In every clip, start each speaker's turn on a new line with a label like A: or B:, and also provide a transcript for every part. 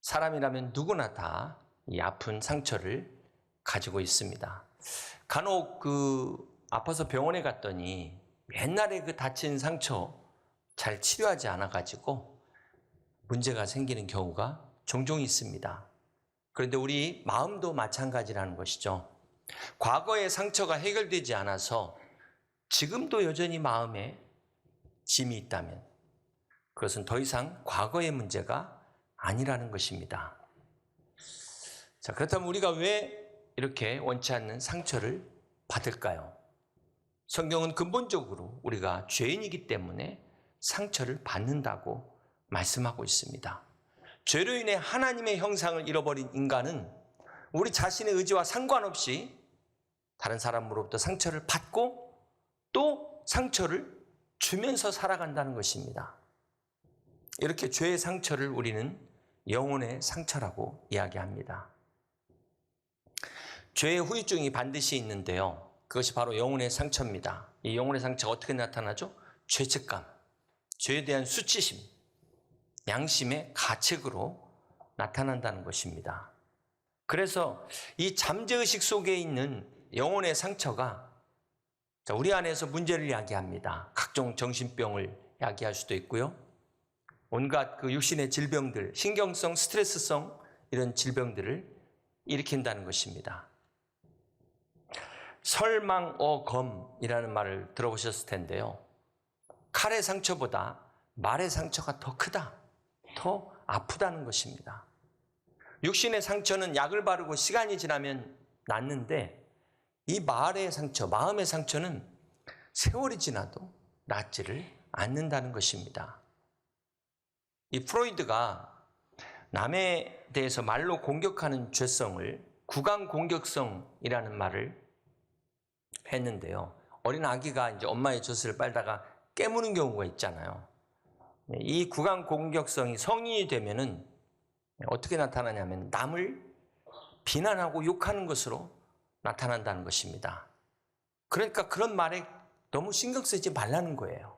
A: 사람이라면 누구나 다 이 아픈 상처를 가지고 있습니다. 간혹 아파서 병원에 갔더니 옛날에 그 다친 상처 잘 치료하지 않아가지고 문제가 생기는 경우가 종종 있습니다. 그런데 우리 마음도 마찬가지라는 것이죠. 과거의 상처가 해결되지 않아서 지금도 여전히 마음에 짐이 있다면 그것은 더 이상 과거의 문제가 아니라는 것입니다. 자, 그렇다면 우리가 왜 이렇게 원치 않는 상처를 받을까요? 성경은 근본적으로 우리가 죄인이기 때문에 상처를 받는다고 말씀하고 있습니다. 죄로 인해 하나님의 형상을 잃어버린 인간은 우리 자신의 의지와 상관없이 다른 사람으로부터 상처를 받고 또 상처를 주면서 살아간다는 것입니다. 이렇게 죄의 상처를 우리는 영혼의 상처라고 이야기합니다. 죄의 후유증이 반드시 있는데요. 그것이 바로 영혼의 상처입니다. 이 영혼의 상처가 어떻게 나타나죠? 죄책감, 죄에 대한 수치심, 양심의 가책으로 나타난다는 것입니다. 그래서 이 잠재의식 속에 있는 영혼의 상처가 우리 안에서 문제를 야기합니다. 각종 정신병을 야기할 수도 있고요. 온갖 육신의 질병들, 신경성, 스트레스성 이런 질병들을 일으킨다는 것입니다. 설망어검이라는 말을 들어보셨을 텐데요. 칼의 상처보다 말의 상처가 더 크다, 더 아프다는 것입니다. 육신의 상처는 약을 바르고 시간이 지나면 낫는데 이 말의 상처, 마음의 상처는 세월이 지나도 낫지를 않는다는 것입니다. 이 프로이드가 남에 대해서 말로 공격하는 죄성을 구강공격성이라는 말을 했는데요. 어린 아기가 이제 엄마의 젖을 빨다가 깨무는 경우가 있잖아요. 이 구강공격성이 성인이 되면은 어떻게 나타나냐면 남을 비난하고 욕하는 것으로 나타난다는 것입니다. 그러니까 그런 말에 너무 신경 쓰지 말라는 거예요.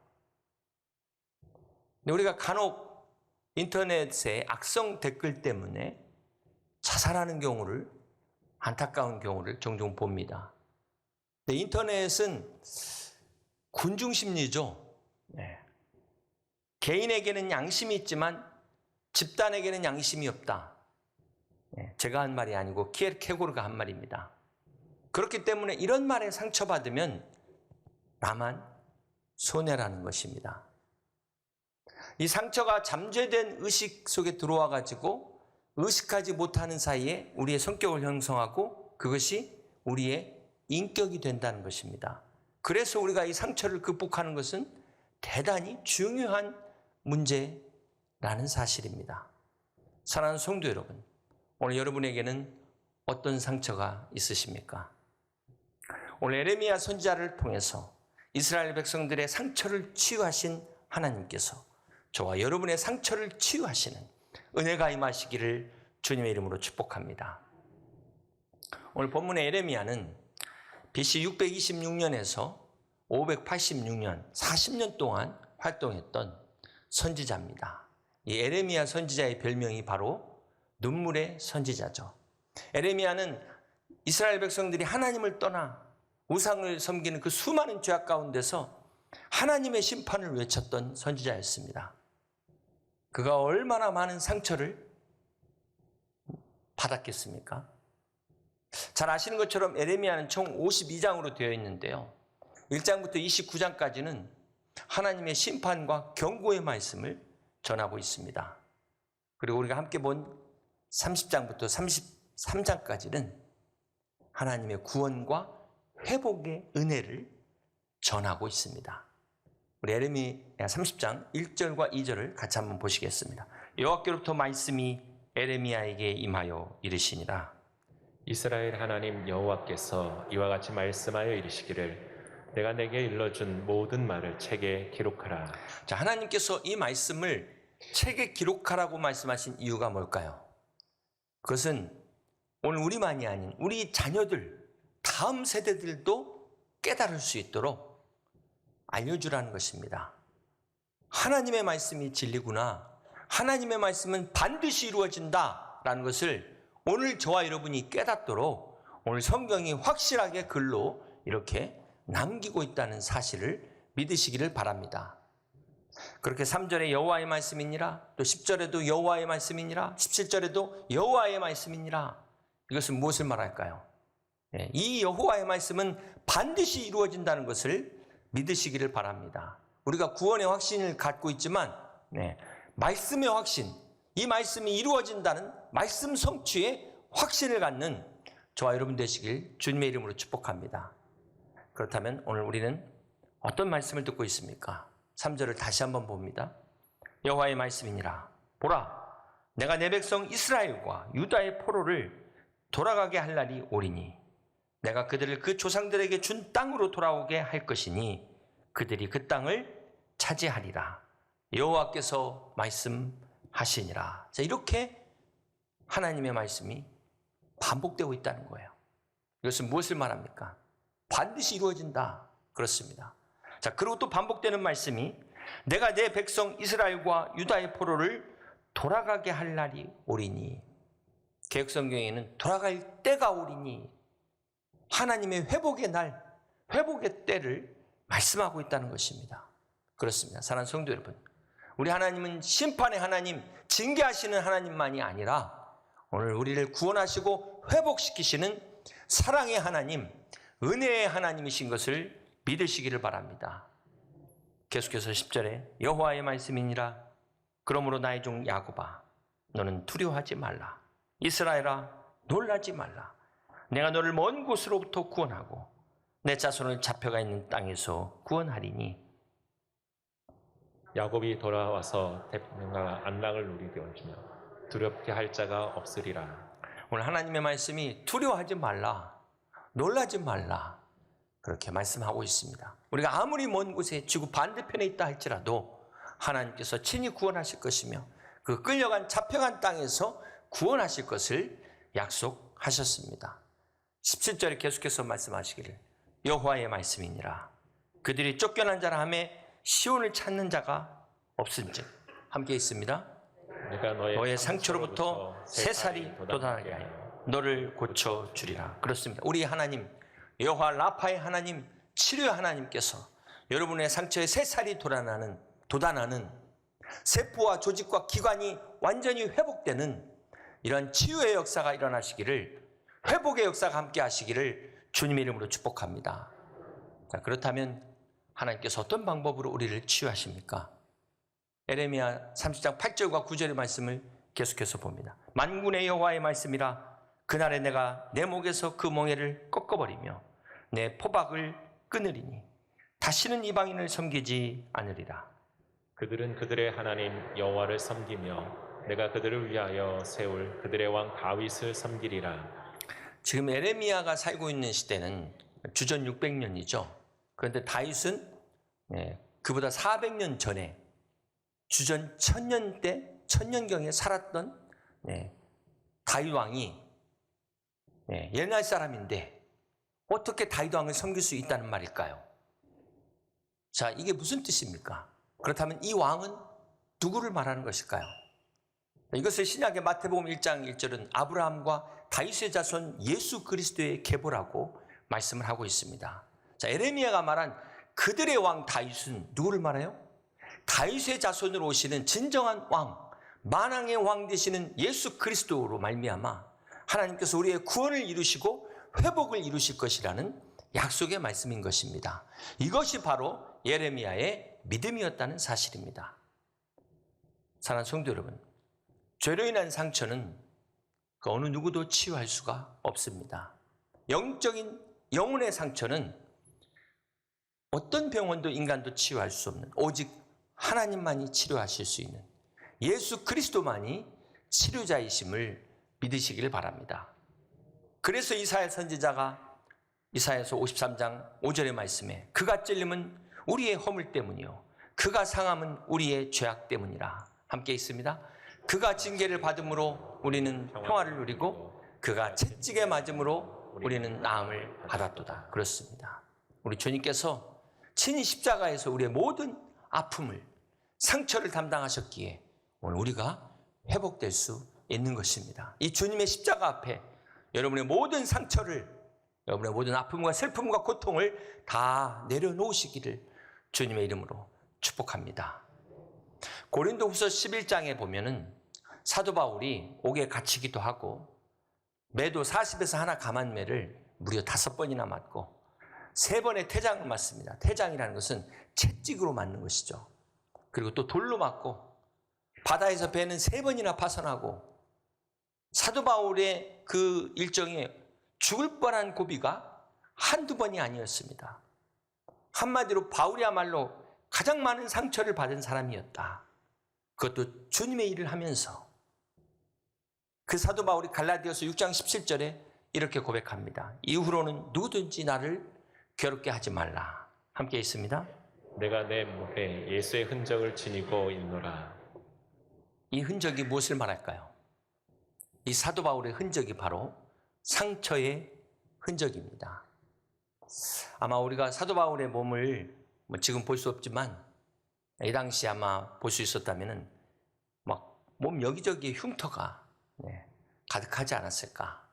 A: 우리가 간혹 인터넷에 악성 댓글 때문에 자살하는 경우를, 안타까운 경우를 종종 봅니다. 인터넷은 군중심리죠. 네. 개인에게는 양심이 있지만 집단에게는 양심이 없다. 네. 제가 한 말이 아니고 키에르케고르가 한 말입니다. 그렇기 때문에 이런 말에 상처받으면 나만 손해라는 것입니다. 이 상처가 잠재된 의식 속에 들어와 가지고 의식하지 못하는 사이에 우리의 성격을 형성하고 그것이 우리의 인격이 된다는 것입니다. 그래서 우리가 이 상처를 극복하는 것은 대단히 중요한 문제라는 사실입니다. 사랑하는 성도 여러분, 오늘 여러분에게는 어떤 상처가 있으십니까? 오늘 에레미야 선지자를 통해서 이스라엘 백성들의 상처를 치유하신 하나님께서 저와 여러분의 상처를 치유하시는 은혜가 임하시기를 주님의 이름으로 축복합니다. 오늘 본문의 에레미야는 BC 626년에서 586년, 40년 동안 활동했던 선지자입니다. 이 에레미야 선지자의 별명이 바로 눈물의 선지자죠. 에레미야는 이스라엘 백성들이 하나님을 떠나 우상을 섬기는 그 수많은 죄악 가운데서 하나님의 심판을 외쳤던 선지자였습니다. 그가 얼마나 많은 상처를 받았겠습니까? 잘 아시는 것처럼 에레미야는 총 52장으로 되어 있는데요. 1장부터 29장까지는 하나님의 심판과 경고의 말씀을 전하고 있습니다. 그리고 우리가 함께 본 30장부터 33장까지는 하나님의 구원과 회복의 은혜를 전하고 있습니다. 우리 에레미야 30장 1절과 2절을 같이 한번 보시겠습니다. 여호와께로부터 말씀이 에레미야에게 임하여 이르시니라.
B: 이스라엘 하나님 여호와께서 이와 같이 말씀하여 이르시기를 내가 내게 일러준 모든 말을 책에 기록하라.
A: 자, 하나님께서 이 말씀을 책에 기록하라고 말씀하신 이유가 뭘까요? 그것은 오늘 우리만이 아닌 우리 자녀들, 다음 세대들도 깨달을 수 있도록 알려주라는 것입니다. 하나님의 말씀이 진리구나. 하나님의 말씀은 반드시 이루어진다라는 것을 오늘 저와 여러분이 깨닫도록 오늘 성경이 확실하게 글로 이렇게 남기고 있다는 사실을 믿으시기를 바랍니다. 그렇게 3절에 여호와의 말씀이니라, 또 10절에도 여호와의 말씀이니라, 17절에도 여호와의 말씀이니라. 이것은 무엇을 말할까요? 이 여호와의 말씀은 반드시 이루어진다는 것을 믿으시기를 바랍니다. 우리가 구원의 확신을 갖고 있지만 말씀의 확신, 이 말씀이 이루어진다는 말씀 성취의 확신을 갖는 저와 여러분 되시길 주님의 이름으로 축복합니다. 그렇다면 오늘 우리는 어떤 말씀을 듣고 있습니까? 3절을 다시 한번 봅니다. 여호와의 말씀이니라. 보라, 내가 내 백성 이스라엘과 유다의 포로를 돌아가게 할 날이 오리니 내가 그들을 그 조상들에게 준 땅으로 돌아오게 할 것이니 그들이 그 땅을 차지하리라. 여호와께서 말씀하시니라. 자, 이렇게 하나님의 말씀이 반복되고 있다는 거예요. 이것은 무엇을 말합니까? 반드시 이루어진다. 그렇습니다. 자, 그리고 또 반복되는 말씀이 내가 내 백성 이스라엘과 유다의 포로를 돌아가게 할 날이 오리니, 개역성경에는 돌아갈 때가 오리니, 하나님의 회복의 날, 회복의 때를 말씀하고 있다는 것입니다. 그렇습니다. 사랑하는 성도 여러분, 우리 하나님은 심판의 하나님, 징계하시는 하나님만이 아니라 오늘 우리를 구원하시고 회복시키시는 사랑의 하나님, 은혜의 하나님이신 것을 믿으시기를 바랍니다. 계속해서 10절에 여호와의 말씀이니라. 그러므로 나의 종 야곱아, 너는 두려워하지 말라. 이스라엘아, 놀라지 말라. 내가 너를 먼 곳으로부터 구원하고 내 자손을 잡혀가 있는 땅에서 구원하리니.
B: 야곱이 돌아와서 태평과 안락을 누리게 하시며 두렵게 할 자가 없으리라.
A: 오늘 하나님의 말씀이 두려워하지 말라, 놀라지 말라, 그렇게 말씀하고 있습니다. 우리가 아무리 먼 곳에 지구 반대편에 있다 할지라도 하나님께서 친히 구원하실 것이며 그 끌려간 잡혀간 땅에서 구원하실 것을 약속하셨습니다. 17절에 계속해서 말씀하시기를 여호와의 말씀이니라. 그들이 쫓겨난 자라 하매 시온을 찾는 자가 없은즉. 함께 있습니다.
B: 내가
A: 너의 상처로부터 새살이 돋아나게 하여 너를 고쳐주리라. 그렇습니다. 우리 하나님 여호와 라파의 하나님, 치료의 하나님께서 여러분의 상처에 새살이 돋아나는 세포와 조직과 기관이 완전히 회복되는 이런 치유의 역사가 일어나시기를, 회복의 역사가 함께 하시기를 주님의 이름으로 축복합니다. 자, 그렇다면 하나님께서 어떤 방법으로 우리를 치유하십니까? 에레미야 30장 8절과 9절의 말씀을 계속해서 봅니다. 만군의 여호와의 말씀이라. 그날에 내가 내 목에서 그 멍에를 꺾어버리며 내 포박을 끊으리니 다시는 이방인을 섬기지 않으리라.
B: 그들은 그들의 하나님 여호와를 섬기며 내가 그들을 위하여 세울 그들의 왕 다윗을 섬기리라.
A: 지금 에레미야가 살고 있는 시대는 주전 600년이죠. 그런데 다윗은 그보다 400년 전에 주전 1000년 때, 1000년경에 살았던 다윗 왕이 옛날 사람인데 어떻게 다윗 왕을 섬길 수 있다는 말일까요? 자, 이게 무슨 뜻입니까? 그렇다면 이 왕은 누구를 말하는 것일까요? 이것을 신약의 마태복음 1장 1절은 아브라함과 다윗의 자손 예수 그리스도의 계보라고 말씀을 하고 있습니다. 자, 에레미야가 말한 그들의 왕 다윗은 누구를 말해요? 다윗의 자손으로 오시는 진정한 왕, 만왕의 왕 되시는 예수 그리스도로 말미암아 하나님께서 우리의 구원을 이루시고 회복을 이루실 것이라는 약속의 말씀인 것입니다. 이것이 바로 예레미야의 믿음이었다는 사실입니다. 사랑하는 성도 여러분, 죄로 인한 상처는 그 어느 누구도 치유할 수가 없습니다. 영적인 영혼의 상처는 어떤 병원도 인간도 치유할 수 없는, 오직 하나님만이 치료하실 수 있는 예수 그리스도만이 치료자이심을 믿으시기를 바랍니다. 그래서 이사야 선지자가 이사야서 53장 5절의 말씀에 그가 찔림은 우리의 허물 때문이요 그가 상함은 우리의 죄악 때문이라. 함께 있습니다. 그가 징계를 받음으로 우리는 평화를 누리고 그가 채찍에 맞음으로 우리는 나음을 받았도다. 그렇습니다. 우리 주님께서 친히 십자가에서 우리의 모든 아픔을, 상처를 담당하셨기에 오늘 우리가 회복될 수 있는 것입니다. 이 주님의 십자가 앞에 여러분의 모든 상처를, 여러분의 모든 아픔과 슬픔과 고통을 다 내려놓으시기를 주님의 이름으로 축복합니다. 고린도후서 11장에 보면은 사도 바울이 옥에 갇히기도 하고 매도 40에서 하나 감한매를 무려 5번이나 맞고 3번의 태장을 맞습니다. 태장이라는 것은 채찍으로 맞는 것이죠. 그리고 또 돌로 맞고 바다에서 배는 3번이나 파손하고 사도 바울의 그 일정에 죽을 뻔한 고비가 한두 번이 아니었습니다. 한마디로 바울이야말로 가장 많은 상처를 받은 사람이었다. 그것도 주님의 일을 하면서. 그 사도 바울이 갈라디아서 6장 17절에 이렇게 고백합니다. 이후로는 누구든지 나를 괴롭게 하지 말라. 함께 있습니다.
B: 내가 내 몸에 예수의 흔적을 지니고 있노라.
A: 이 흔적이 무엇을 말할까요? 이 사도 바울의 흔적이 바로 상처의 흔적입니다. 아마 우리가 사도 바울의 몸을 지금 볼 수 없지만 이 당시 아마 볼 수 있었다면은 막 몸 여기저기에 흉터가 가득하지 않았을까.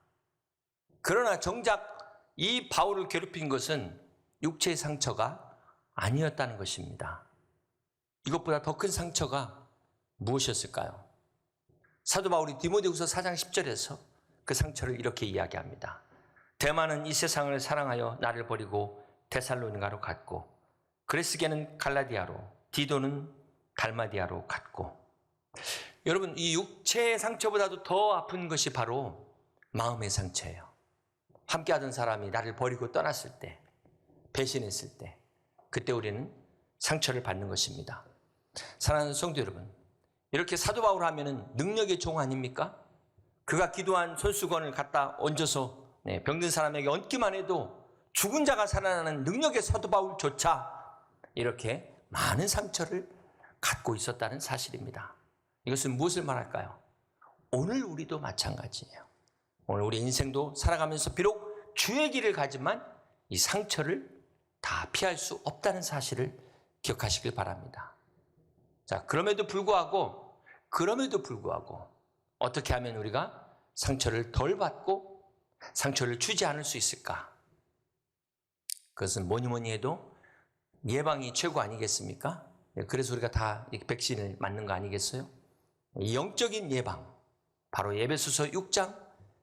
A: 그러나 정작 이 바울을 괴롭힌 것은 육체의 상처가 아니었다는 것입니다. 이것보다 더 큰 상처가 무엇이었을까요? 사도 바울이 디모데후서 4장 10절에서 그 상처를 이렇게 이야기합니다. 데마는 이 세상을 사랑하여 나를 버리고 데살로니가로 갔고 그레스게는 갈라디아로, 디도는 달마디아로 갔고. 여러분, 이 육체의 상처보다도 더 아픈 것이 바로 마음의 상처예요. 함께하던 사람이 나를 버리고 떠났을 때, 배신했을 때, 그때 우리는 상처를 받는 것입니다. 사랑하는 성도 여러분, 이렇게 사도 바울 하면은 능력의 종 아닙니까? 그가 기도한 손수건을 갖다 얹어서 병든 사람에게 얹기만 해도 죽은 자가 살아나는 능력의 사도 바울조차 이렇게 많은 상처를 갖고 있었다는 사실입니다. 이것은 무엇을 말할까요? 오늘 우리도 마찬가지예요. 오늘 우리 인생도 살아가면서 비록 주의 길을 가지만 이 상처를 다 피할 수 없다는 사실을 기억하시길 바랍니다. 자, 그럼에도 불구하고 어떻게 하면 우리가 상처를 덜 받고 상처를 주지 않을 수 있을까? 그것은 뭐니 해도 예방이 최고 아니겠습니까? 그래서 우리가 다 백신을 맞는 거 아니겠어요? 영적인 예방, 바로 에베소서 6장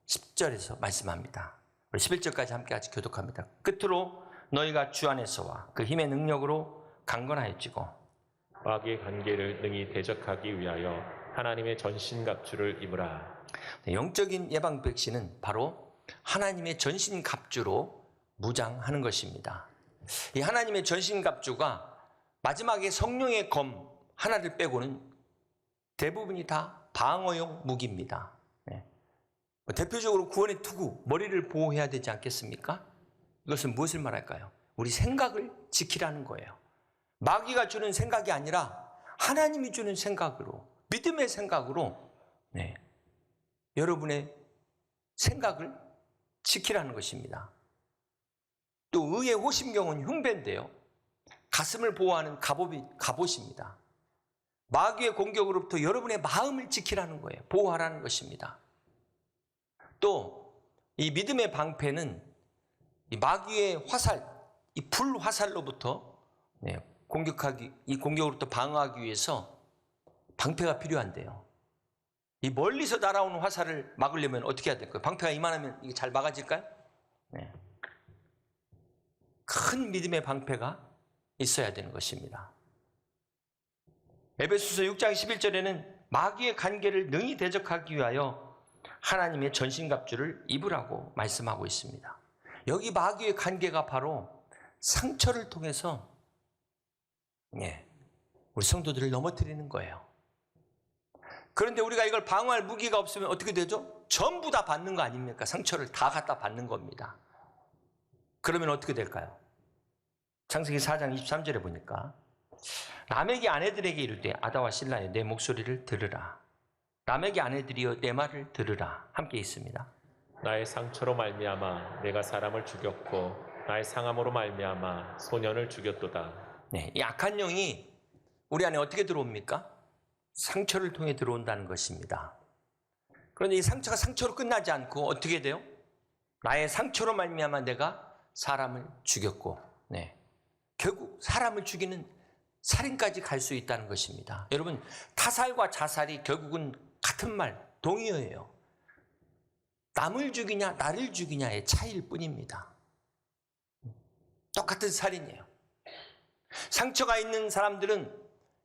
A: 10절에서 말씀합니다. 11절까지 함께 같이 교독합니다. 끝으로 너희가 주 안에서와 그 힘의 능력으로 강건하여지고
B: 마귀의 관계를 능히 대적하기 위하여 하나님의 전신갑주를 입으라.
A: 영적인 예방 백신은 바로 하나님의 전신갑주로 무장하는 것입니다. 이 하나님의 전신갑주가 마지막에 성령의 검 하나를 빼고는 대부분이 다 방어용 무기입니다. 대표적으로 구원의 투구, 머리를 보호해야 되지 않겠습니까? 이것은 무엇을 말할까요? 우리 생각을 지키라는 거예요. 마귀가 주는 생각이 아니라 하나님이 주는 생각으로, 믿음의 생각으로 여러분의 생각을 지키라는 것입니다. 또 의의 호심경은 흉배인데요. 가슴을 보호하는 갑옷입니다. 마귀의 공격으로부터 여러분의 마음을 지키라는 거예요. 보호하라는 것입니다. 또 이 믿음의 방패는 이 마귀의 화살, 이 불 화살로부터 이 공격으로부터 방어하기 위해서 방패가 필요한데요. 이 멀리서 날아오는 화살을 막으려면 어떻게 해야 될까요? 방패가 이만하면 이게 잘 막아질까요? 큰 믿음의 방패가 있어야 되는 것입니다. 에베소서 6장 11절에는 마귀의 관계를 능히 대적하기 위하여 하나님의 전신갑주를 입으라고 말씀하고 있습니다. 여기 마귀의 관계가 바로 상처를 통해서 우리 성도들을 넘어뜨리는 거예요. 그런데 우리가 이걸 방어할 무기가 없으면 어떻게 되죠? 전부 다 받는 거 아닙니까? 상처를 다 갖다 받는 겁니다. 그러면 어떻게 될까요? 창세기 4장 23절에 보니까 라멕이 아내들에게 이르되 아다와 실라여 내 목소리를 들으라. 라멕의 아내들이여 내 말을 들으라. 함께 있습니다.
B: 나의 상처로 말미암아 내가 사람을 죽였고 나의 상함으로 말미암아 소년을 죽였도다.
A: 이 악한 영이 우리 안에 어떻게 들어옵니까? 상처를 통해 들어온다는 것입니다. 그런데 이 상처가 상처로 끝나지 않고 어떻게 돼요? 나의 상처로 말미암아 내가 사람을 죽였고, 결국 사람을 죽이는 살인까지 갈 수 있다는 것입니다. 여러분, 타살과 자살이 결국은 같은 말, 동의어예요. 남을 죽이냐 나를 죽이냐의 차이일 뿐입니다. 똑같은 살인이에요. 상처가 있는 사람들은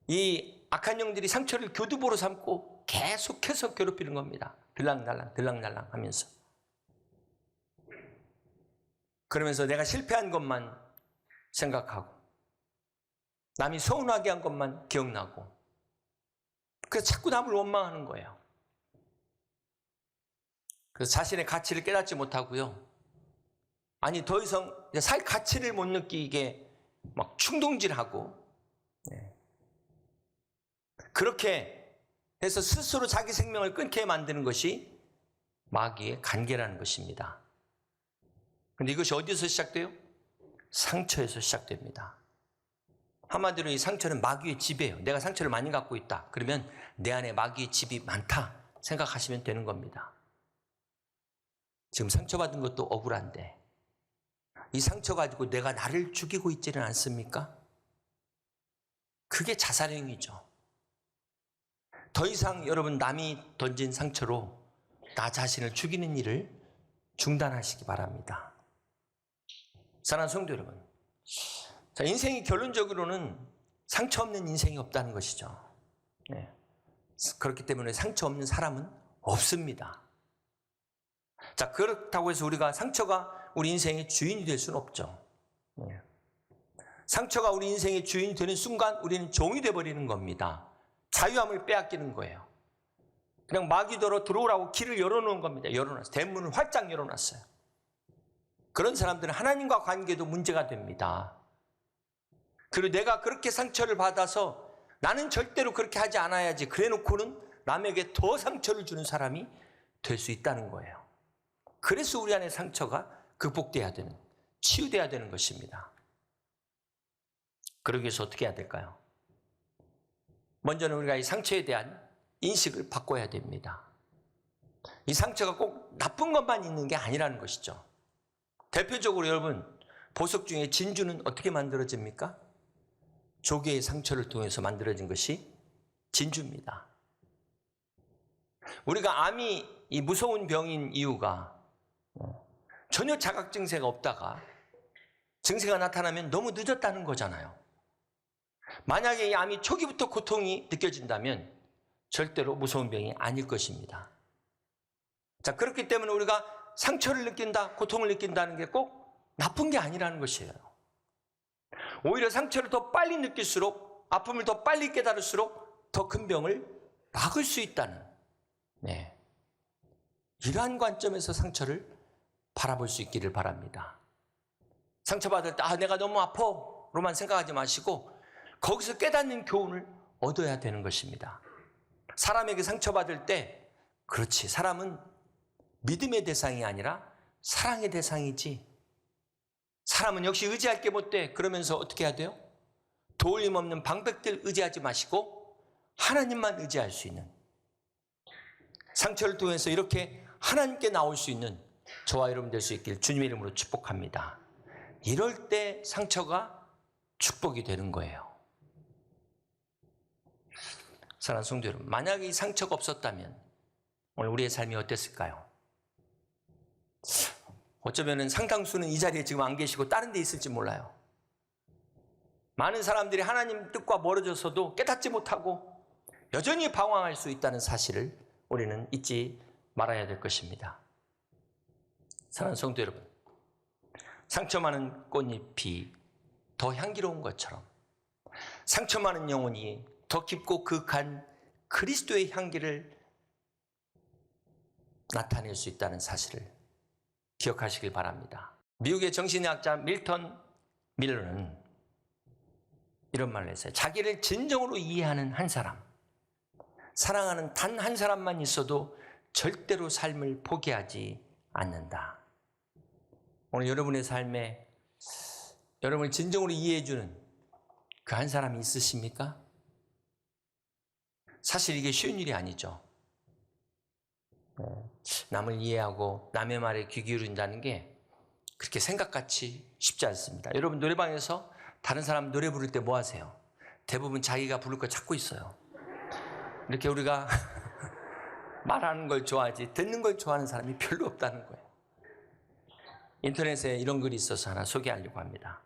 A: 이 악한 영들이 상처를 교두보로 삼고 계속해서 괴롭히는 겁니다. 들락날락 하면서. 그러면서 내가 실패한 것만 생각하고 남이 서운하게 한 것만 기억나고, 그래서 자꾸 남을 원망하는 거예요. 그래서 자신의 가치를 깨닫지 못하고요. 아니, 더 이상 살 가치를 못 느끼게 막 충동질하고, 그렇게 해서 스스로 자기 생명을 끊게 만드는 것이 마귀의 관계라는 것입니다. 그런데 이것이 어디서 시작돼요? 상처에서 시작됩니다. 한마디로 이 상처는 마귀의 집이에요. 내가 상처를 많이 갖고 있다. 그러면 내 안에 마귀의 집이 많다 생각하시면 되는 겁니다. 지금 상처받은 것도 억울한데 이 상처 가지고 내가 나를 죽이고 있지는 않습니까? 그게 자살행위죠. 더 이상 여러분 남이 던진 상처로 나 자신을 죽이는 일을 중단하시기 바랍니다. 사랑하는 성도 여러분, 자, 인생이 결론적으로는 상처 없는 인생이 없다는 것이죠. 그렇기 때문에 상처 없는 사람은 없습니다. 자, 그렇다고 해서 우리가 상처가 우리 인생의 주인이 될 수는 없죠. 상처가 우리 인생의 주인이 되는 순간 우리는 종이 되어버리는 겁니다. 자유함을 빼앗기는 거예요. 그냥 마귀더러 들어오라고 길을 열어놓은 겁니다. 열어놨어요. 대문을 활짝 열어놨어요. 그런 사람들은 하나님과 관계도 문제가 됩니다. 그리고 내가 그렇게 상처를 받아서 나는 절대로 그렇게 하지 않아야지 그래놓고는 남에게 더 상처를 주는 사람이 될 수 있다는 거예요. 그래서 우리 안에 상처가 극복돼야 되는, 치유돼야 되는 것입니다. 그러기 위해서 어떻게 해야 될까요? 먼저는 우리가 이 상처에 대한 인식을 바꿔야 됩니다. 이 상처가 꼭 나쁜 것만 있는 게 아니라는 것이죠. 대표적으로 여러분, 보석 중에 진주는 어떻게 만들어집니까? 조개의 상처를 통해서 만들어진 것이 진주입니다. 우리가 암이 이 무서운 병인 이유가 전혀 자각 증세가 없다가 증세가 나타나면 너무 늦었다는 거잖아요. 만약에 이 암이 초기부터 고통이 느껴진다면 절대로 무서운 병이 아닐 것입니다. 자, 그렇기 때문에 우리가 상처를 느낀다, 고통을 느낀다는 게 꼭 나쁜 게 아니라는 것이에요. 오히려 상처를 더 빨리 느낄수록, 아픔을 더 빨리 깨달을수록 더 큰 병을 막을 수 있다는, 이러한 관점에서 상처를 바라볼 수 있기를 바랍니다. 상처받을 때 내가 너무 아파로만 생각하지 마시고 거기서 깨닫는 교훈을 얻어야 되는 것입니다. 사람에게 상처받을 때, 그렇지, 사람은 믿음의 대상이 아니라 사랑의 대상이지, 사람은 역시 의지할 게 못 돼. 그러면서 어떻게 해야 돼요? 도울림 없는 방백들 의지하지 마시고 하나님만 의지할 수 있는, 상처를 통해서 이렇게 하나님께 나올 수 있는 저와 여러분 될 수 있길 주님의 이름으로 축복합니다. 이럴 때 상처가 축복이 되는 거예요. 사랑하는 성도 여러분, 만약에 이 상처가 없었다면 오늘 우리의 삶이 어땠을까요? 어쩌면 상당수는 이 자리에 지금 안 계시고 다른 데 있을지 몰라요. 많은 사람들이 하나님 뜻과 멀어져서도 깨닫지 못하고 여전히 방황할 수 있다는 사실을 우리는 잊지 말아야 될 것입니다. 사랑하는 성도 여러분, 상처 많은 꽃잎이 더 향기로운 것처럼 상처 많은 영혼이 더 깊고 극한 그리스도의 향기를 나타낼 수 있다는 사실을 기억하시길 바랍니다. 미국의 정신의학자 밀턴 밀러는 이런 말을 했어요. 자기를 진정으로 이해하는 한 사람, 사랑하는 단 한 사람만 있어도 절대로 삶을 포기하지 않는다. 오늘 여러분의 삶에 여러분을 진정으로 이해해주는 그 한 사람이 있으십니까? 사실 이게 쉬운 일이 아니죠. 남을 이해하고 남의 말에 귀 기울인다는 게 그렇게 생각같이 쉽지 않습니다. 여러분 노래방에서 다른 사람 노래 부를 때 뭐 하세요? 대부분 자기가 부를 거 찾고 있어요. 이렇게 우리가 말하는 걸 좋아하지 듣는 걸 좋아하는 사람이 별로 없다는 거예요. 인터넷에 이런 글이 있어서 하나 소개하려고 합니다.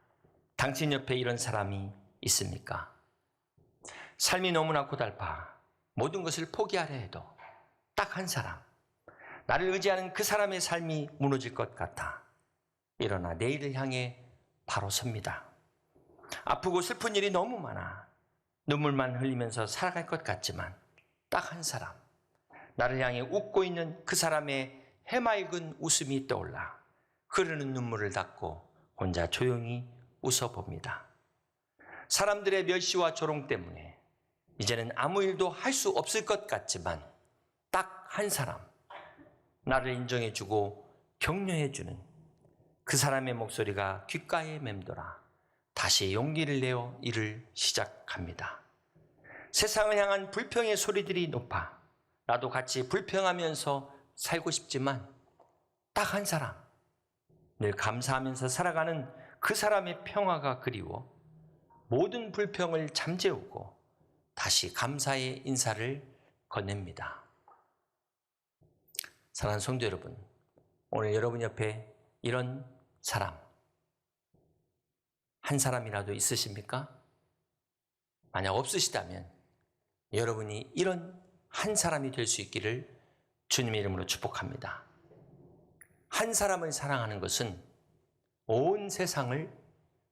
A: 당신 옆에 이런 사람이 있습니까? 삶이 너무나 고달파 모든 것을 포기하려 해도 딱 한 사람, 나를 의지하는 그 사람의 삶이 무너질 것 같아 일어나 내일을 향해 바로 섭니다. 아프고 슬픈 일이 너무 많아 눈물만 흘리면서 살아갈 것 같지만 딱 한 사람, 나를 향해 웃고 있는 그 사람의 해맑은 웃음이 떠올라 흐르는 눈물을 닦고 혼자 조용히 웃어봅니다. 사람들의 멸시와 조롱 때문에 이제는 아무 일도 할 수 없을 것 같지만 딱 한 사람, 나를 인정해주고 격려해주는 그 사람의 목소리가 귓가에 맴돌아 다시 용기를 내어 일을 시작합니다. 세상을 향한 불평의 소리들이 높아 나도 같이 불평하면서 살고 싶지만 딱 한 사람, 늘 감사하면서 살아가는 그 사람의 평화가 그리워 모든 불평을 잠재우고 다시 감사의 인사를 건넵니다. 사랑하는 성도 여러분, 오늘 여러분 옆에 이런 사람, 한 사람이라도 있으십니까? 만약 없으시다면 여러분이 이런 한 사람이 될 수 있기를 주님의 이름으로 축복합니다. 한 사람을 사랑하는 것은 온 세상을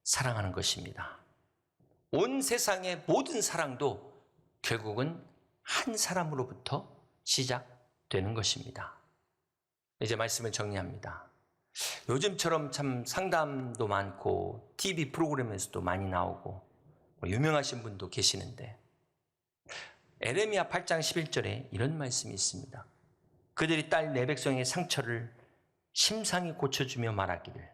A: 사랑하는 것입니다. 온 세상의 모든 사랑도 결국은 한 사람으로부터 시작되는 것입니다. 이제 말씀을 정리합니다. 요즘처럼 참 상담도 많고 TV 프로그램에서도 많이 나오고 유명하신 분도 계시는데 에레미야 8장 11절에 이런 말씀이 있습니다. 그들이 딸 내 백성의 상처를 심상히 고쳐주며 말하기를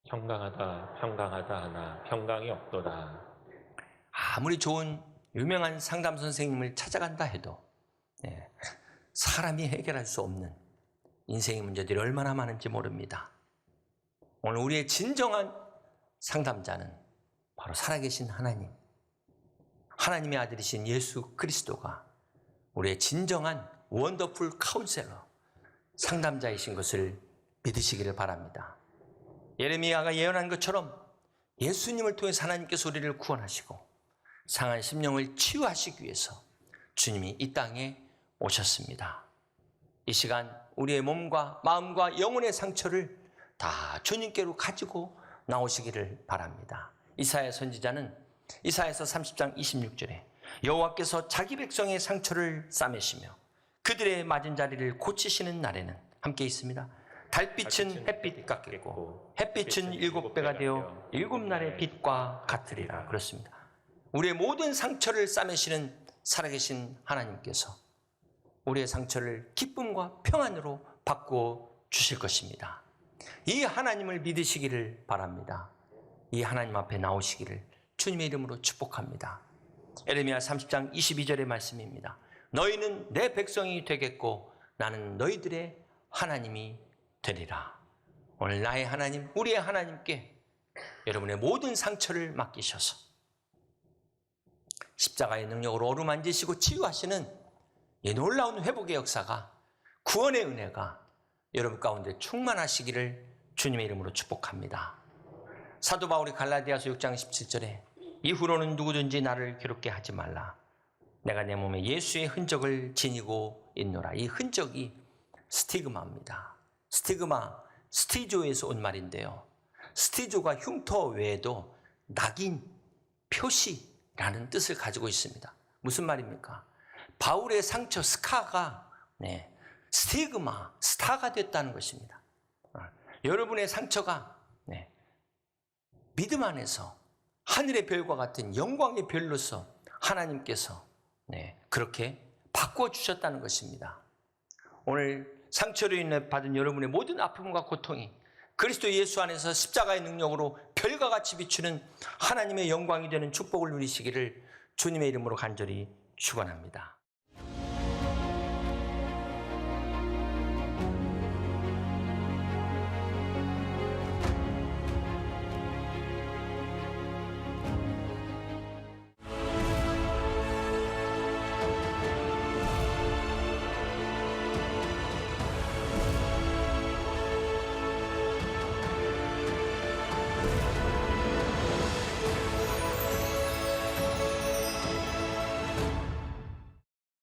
B: 평강하다 평강하다 하나 평강이 없도다.
A: 아무리 좋은 유명한 상담 선생님을 찾아간다 해도 사람이 해결할 수 없는 인생의 문제들이 얼마나 많은지 모릅니다. 오늘 우리의 진정한 상담자는 바로 살아계신 하나님, 하나님의 아들이신 예수 그리스도가 우리의 진정한 원더풀 카운셀러, 상담자이신 것을 믿으시기를 바랍니다. 예레미야가 예언한 것처럼 예수님을 통해서 하나님께서 우리를 구원하시고 상한 심령을 치유하시기 위해서 주님이 이 땅에 오셨습니다. 이 시간 우리의 몸과 마음과 영혼의 상처를 다 주님께로 가지고 나오시기를 바랍니다. 이사야 선지자는 이사야서 30장 26절에 여호와께서 자기 백성의 상처를 싸매시며 그들의 맞은 자리를 고치시는 날에는 함께 있습니다. 달빛은 햇빛 같겠고 햇빛은 7배가 되어 7날의 빛과 같으리라. 그렇습니다. 우리의 모든 상처를 싸매시는 살아계신 하나님께서 우리의 상처를 기쁨과 평안으로 바꾸어 주실 것입니다. 이 하나님을 믿으시기를 바랍니다. 이 하나님 앞에 나오시기를 주님의 이름으로 축복합니다. 에레미야 30장 22절의 말씀입니다. 너희는 내 백성이 되겠고 나는 너희들의 하나님이 되리라. 오늘 나의 하나님, 우리의 하나님께 여러분의 모든 상처를 맡기셔서 십자가의 능력으로 어루만지시고 치유하시는 이 놀라운 회복의 역사가, 구원의 은혜가 여러분 가운데 충만하시기를 주님의 이름으로 축복합니다. 사도 바울이 갈라디아서 6장 17절에 이후로는 누구든지 나를 괴롭게 하지 말라. 내가 내 몸에 예수의 흔적을 지니고 있노라. 이 흔적이 스티그마입니다. 스티그마, 스티조에서 온 말인데요. 스티조가 흉터 외에도 낙인, 표시라는 뜻을 가지고 있습니다. 무슨 말입니까? 바울의 상처, 스카가 스티그마, 스타가 됐다는 것입니다. 여러분의 상처가 믿음 안에서 하늘의 별과 같은 영광의 별로서 하나님께서 그렇게 바꿔주셨다는 것입니다. 오늘 상처로 인해 받은 여러분의 모든 아픔과 고통이 그리스도 예수 안에서 십자가의 능력으로 별과 같이 비추는 하나님의 영광이 되는 축복을 누리시기를 주님의 이름으로 간절히 축원합니다.